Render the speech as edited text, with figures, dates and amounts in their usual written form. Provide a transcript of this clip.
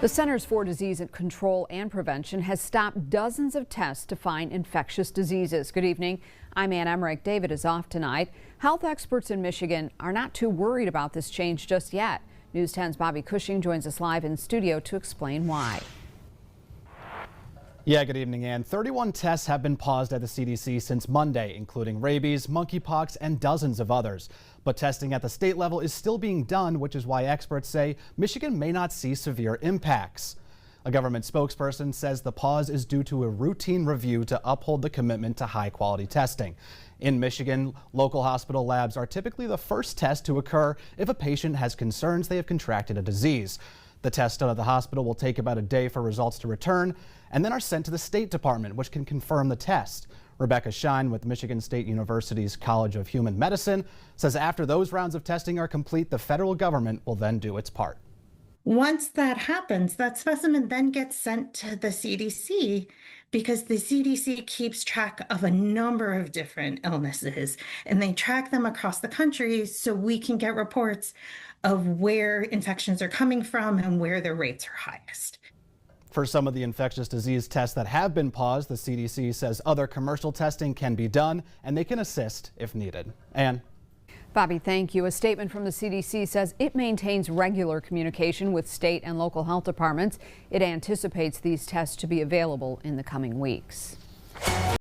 The Centers for Disease Control and Prevention has stopped dozens of tests to find infectious diseases. Good evening. I'm Ann Emmerich. David is off tonight. Health experts in Michigan are not too worried about this change just yet. News 10's Bobby Cushing joins us live in studio to explain why. Yeah, good evening, Ann. 31 tests have been paused at the CDC since Monday, including rabies, monkeypox, and dozens of others. But testing at the state level is still being done, which is why experts say Michigan may not see severe impacts. A government spokesperson says the pause is due to a routine review to uphold the commitment to high-quality testing. In Michigan, local hospital labs are typically the first test to occur if a patient has concerns they have contracted a disease. The tests done at the hospital will take about a day for results to return and then are sent to the State Department, which can confirm the test. Rebecca Shine with Michigan State University's College of Human Medicine says after those rounds of testing are complete, the federal government will then do its part. Once that happens, that specimen then gets sent to the CDC because the CDC keeps track of a number of different illnesses and they track them across the country so we can get reports of where infections are coming from and where the rates are highest. For some of the infectious disease tests that have been paused, the CDC says other commercial testing can be done and they can assist if needed. Ann? Bobby, thank you. A statement from the CDC says it maintains regular communication with state and local health departments. It anticipates these tests to be available in the coming weeks.